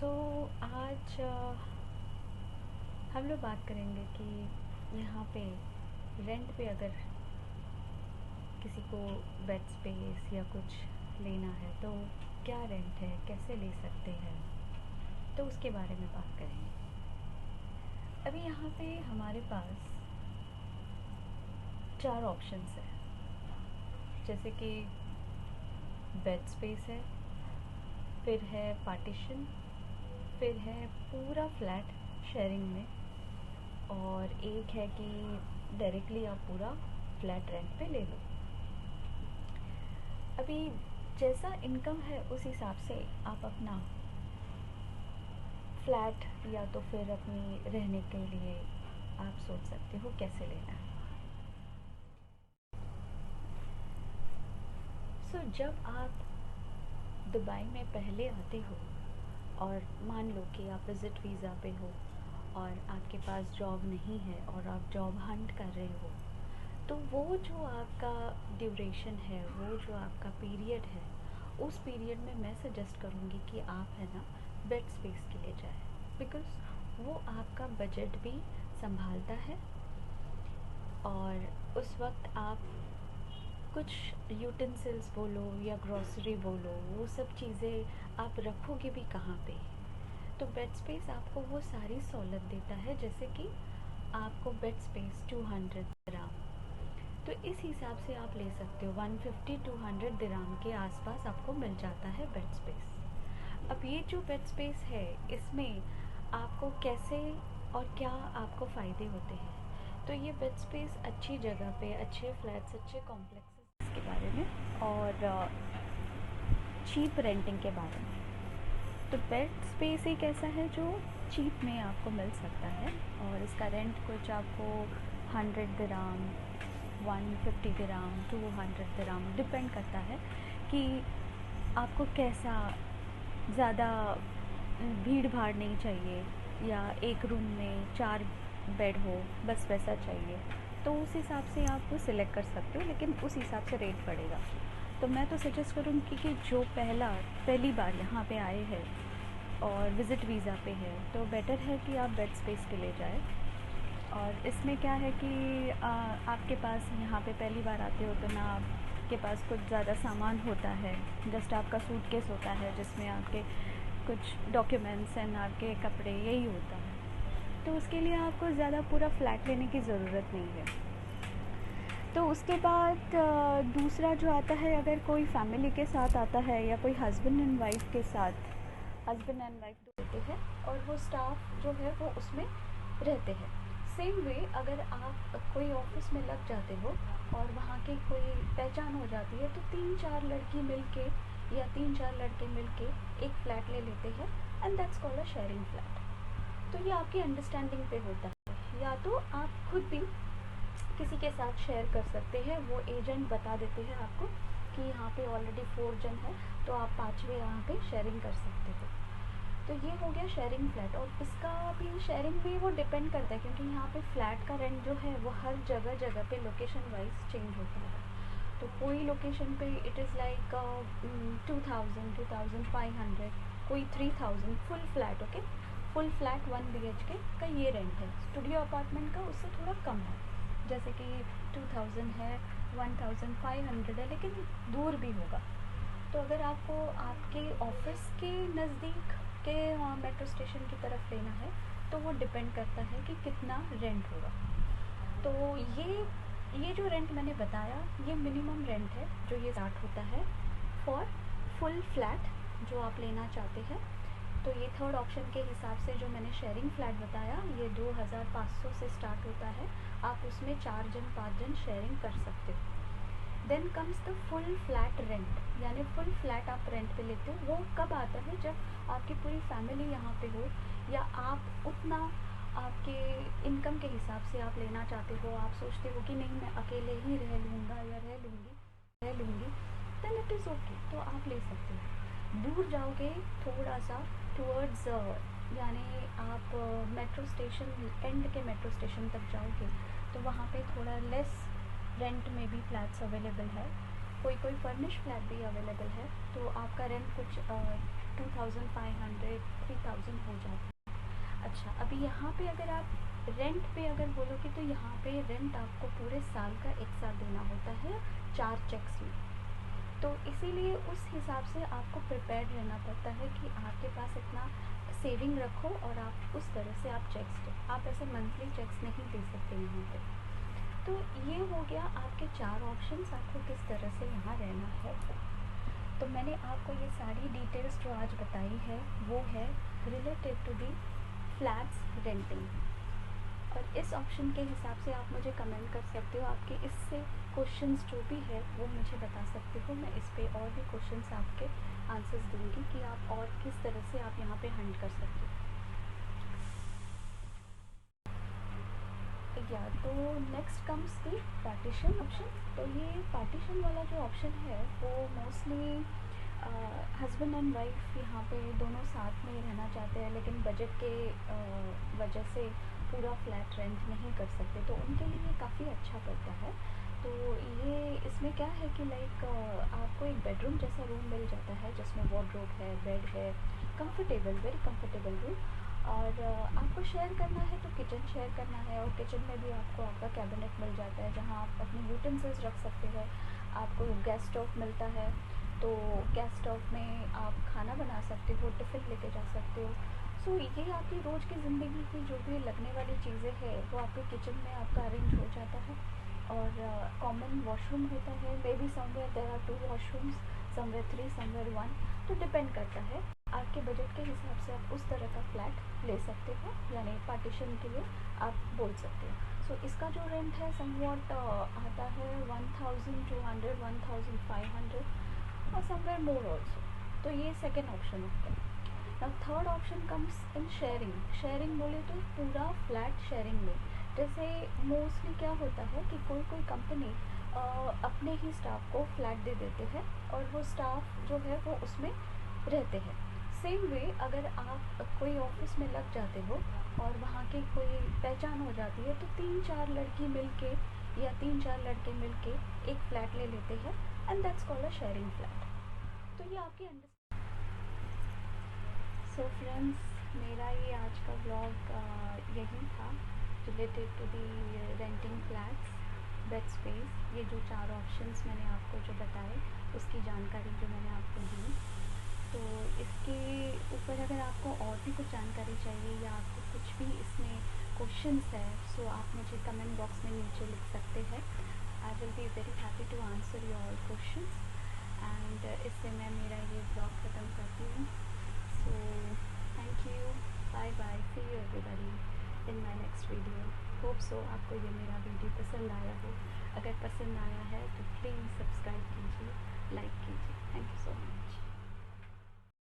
सो आज हम लोग बात करेंगे कि यहाँ पे रेंट पे अगर किसी को बेड स्पेस या कुछ लेना है तो क्या रेंट है, कैसे ले सकते हैं, तो उसके बारे में बात करेंगे। अभी यहाँ पे हमारे पास 4 ऑप्शंस है, जैसे कि बेड स्पेस है, फिर है पार्टीशन, फिर है पूरा फ्लैट शेयरिंग में, और एक है कि डायरेक्टली आप पूरा फ्लैट रेंट पे ले लो। अभी जैसा इनकम है उस हिसाब से आप अपना फ्लैट या तो फिर अपनी रहने के लिए आप सोच सकते हो कैसे लेना है। जब आप दुबई में पहले आते हो और मान लो कि आप विज़िट वीज़ा पे हो और आपके पास जॉब नहीं है और आप जॉब हंट कर रहे हो, तो वो जो आपका ड्यूरेशन है, वो जो आपका पीरियड है, उस पीरियड में मैं सजेस्ट करूँगी कि आप है ना बेड स्पेस के लिए जाए, बिकॉज़ वो आपका बजट भी संभालता है। और उस वक्त आप कुछ यूटेंसिल्स बोलो या ग्रॉसरी बोलो, वो सब चीज़ें आप रखोगे भी कहाँ पे। तो बेड स्पेस आपको वो सारी सहूलत देता है, जैसे कि आपको बेड स्पेस 200 दिराम, तो इस हिसाब से आप ले सकते हो 150-200 दिराम के आसपास आपको मिल जाता है बेड स्पेस। अब ये जो बेड स्पेस है, इसमें आपको कैसे और क्या आपको फ़ायदे होते हैं, तो ये बेड स्पेस अच्छी जगह पे, अच्छे फ्लैट्स, अच्छे कॉम्प्लेक्सेस के बारे में और चीप रेंटिंग के बारे में। तो बेड स्पेस एक ऐसा है जो चीप में आपको मिल सकता है, और इसका रेंट कुछ आपको 100 दिराम, 150 दिराम, 200 दिराम डिपेंड करता है कि आपको कैसा, ज़्यादा भीड़ भाड़ नहीं चाहिए या एक रूम में 4 बेड हो बस वैसा चाहिए, तो उस हिसाब से आप वो सिलेक्ट कर सकते हो, लेकिन उस हिसाब से रेट पड़ेगा। तो मैं तो सजेस्ट करूँगी कि जो पहली बार यहाँ पे आए हैं और विज़िट वीज़ा पे है, तो बेटर है कि आप बेड स्पेस के लिए जाए। और इसमें क्या है कि आपके पास यहाँ पे पहली बार आते हो तो ना आपके पास कुछ ज़्यादा सामान होता है, जस्ट आपका सूटकेस होता है जिसमें आपके कुछ डॉक्यूमेंट्स एंड आपके कपड़े, यही होता है। तो उसके लिए आपको ज़्यादा पूरा फ्लैट लेने की ज़रूरत नहीं है। तो उसके बाद दूसरा जो आता है, अगर कोई फैमिली के साथ आता है या कोई हस्बैंड एंड वाइफ के साथ, हस्बैंड एंड वाइफ रहते हैं और वो स्टाफ जो है वो उसमें रहते हैं। सेम वे अगर आप कोई ऑफिस में लग जाते हो और वहाँ की कोई पहचान हो जाती है, तो 3-4 लड़की मिलके या 3-4 लड़के मिलके एक फ़्लैट ले लेते हैं, and that's called a sharing flat. तो ये आपकी अंडरस्टैंडिंग पे होता है, या तो आप खुद भी किसी के साथ शेयर कर सकते हैं, वो एजेंट बता देते हैं आपको कि यहाँ पे ऑलरेडी 4 जन है, तो आप 5वें यहाँ पे शेयरिंग कर सकते हो। तो ये हो गया शेयरिंग फ्लैट, और इसका भी शेयरिंग भी वो डिपेंड करता है, क्योंकि यहाँ पे फ्लैट का रेंट जो है वो हर जगह जगह पे लोकेशन वाइज चेंज होता है। तो कोई लोकेशन पे इट इज़ लाइक 2000-2500, कोई 3000 full flat. Okay, full flat 1 BHK का ये रेंट है। स्टूडियो अपार्टमेंट का उससे थोड़ा कम है, जैसे कि 2000 है, 1500 है, लेकिन दूर भी होगा। तो अगर आपको आपके ऑफिस के नज़दीक के मेट्रो स्टेशन की तरफ लेना है, तो वो डिपेंड करता है कि कितना रेंट होगा। तो ये जो रेंट मैंने बताया, ये मिनिमम रेंट है जो ये स्टार्ट होता है फॉर फुल फ्लैट जो आप लेना चाहते हैं। तो ये थर्ड ऑप्शन के हिसाब से जो मैंने शेयरिंग फ्लैट बताया, ये 2500 से स्टार्ट होता है। आप उसमें 4 जन 5 जन शेयरिंग कर सकते हो। Then comes the full flat rent, यानी फुल फ्लैट आप रेंट पे लेते हो। वो कब आता है, जब आपकी पूरी फैमिली यहाँ पे हो, या आप उतना आपके इनकम के हिसाब से आप लेना चाहते हो, आप सोचते हो कि नहीं मैं अकेले ही रह लूँगा या रह लूँगी, देन इट इज़ ओके, तो आप ले सकते हो। दूर जाओगे थोड़ा सा टूवर्ड्स, यानी आप मेट्रो स्टेशन, एंड के मेट्रो स्टेशन तक जाओगे, तो वहाँ पे थोड़ा लेस रेंट में भी फ्लैट्स अवेलेबल है, कोई फर्निश फ्लैट भी अवेलेबल है। तो आपका रेंट कुछ 2500 3000 हो जाता है। अच्छा, अभी यहाँ पे अगर आप रेंट पे अगर बोलोगे तो यहाँ पे रेंट आपको पूरे साल का एक साथ देना होता है 4 चेक्स में। तो इसीलिए उस हिसाब से आपको प्रिपेयर रहना पड़ता है कि आपके पास इतना सेविंग रखो और आप उस तरह से आप चेक्स दो। आप ऐसे मंथली चेक्स नहीं दे सकते यहाँ पे। तो ये हो गया आपके 4 ऑप्शंस, आपको किस तरह से यहाँ रहना है। तो मैंने आपको ये सारी डिटेल्स जो आज बताई है वो है related to the flats renting. और इस ऑप्शन के हिसाब से आप मुझे कमेंट कर सकते हो, आपके इससे क्वेश्चंस जो भी है वो मुझे बता सकते हो। मैं इस पे और भी क्वेश्चंस आपके आंसर्स दूंगी कि आप और किस तरह से आप यहाँ पे हंट कर सकते हो। या तो next comes the partition option. तो ये पार्टीशन वाला जो ऑप्शन है वो मोस्टली हस्बैंड एंड वाइफ यहाँ पे दोनों साथ में रहना चाहते हैं, लेकिन बजट के वजह से पूरा फ्लैट रेंट नहीं कर सकते, तो उनके लिए काफ़ी अच्छा पड़ता है। तो ये इसमें क्या है कि लाइक आपको एक बेडरूम जैसा रूम मिल जाता है जिसमें वार्डरोब है, बेड है, कंफर्टेबल, वेरी कंफर्टेबल रूम। और आपको शेयर करना है तो किचन शेयर करना है, और किचन में भी आपको आपका कैबिनेट मिल जाता है जहाँ आप अपनी यूटेंसिल्स रख सकते हैं। आपको गैस स्टोव मिलता है, तो गैस स्टोव में आप खाना बना सकते हो, टिफ़िन लेके जा सकते हो। सो ये आपकी रोज़ की ज़िंदगी की जो भी लगने वाली चीज़ें हैं वो आपके किचन में आपका अरेंज हो जाता है। और कॉमन वॉशरूम होता है, maybe somewhere there are 2 washrooms, somewhere 3, somewhere 1, तो डिपेंड करता है। आपके बजट के हिसाब से आप उस तरह का फ्लैट ले सकते हो, यानी पार्टीशन के लिए आप बोल सकते हो। सो इसका जो रेंट है समवॉट आता है 1200, 1500 और समवेयर मोर ऑल्सो। तो ये सेकेंड ऑप्शन होता है। Now third option comes in sharing. Sharing बोले तो पूरा फ्लैट शेयरिंग में, जैसे मोस्टली क्या होता है कि कोई कोई कंपनी अपने ही स्टाफ को फ्लैट दे देते हैं और वो स्टाफ जो है वो उसमें रहते हैं। सेम वे अगर आप कोई ऑफिस में लग जाते हो और वहाँ की कोई पहचान हो जाती है, तो 3-4 लड़की मिल के या 3-4 लड़के मिल के एक फ्लैट ले लेते हैं, and that's called a sharing flat. तो ये आपकी सो फ्रेंड्स, मेरा ये आज का व्लॉग यही था related to the renting flats, bed space. ये जो 4 ऑप्शंस मैंने आपको जो बताए उसकी जानकारी जो मैंने आपको दी। तो इसके ऊपर अगर आपको और भी कुछ जानकारी चाहिए या आपको कुछ भी इसमें क्वेश्चंस है, सो आप मुझे कमेंट बॉक्स में नीचे लिख सकते हैं। I will be very happy to answer your all questions. And इससे मैं मेरा ये ब्लॉग ख़त्म करती हूँ। So thank you, bye bye, see you everybody in my next video. Hope so आपको ये मेरा वीडियो पसंद आया हो। अगर पसंद आया है तो प्लीज़ सब्सक्राइब कीजिए, लाइक कीजिए।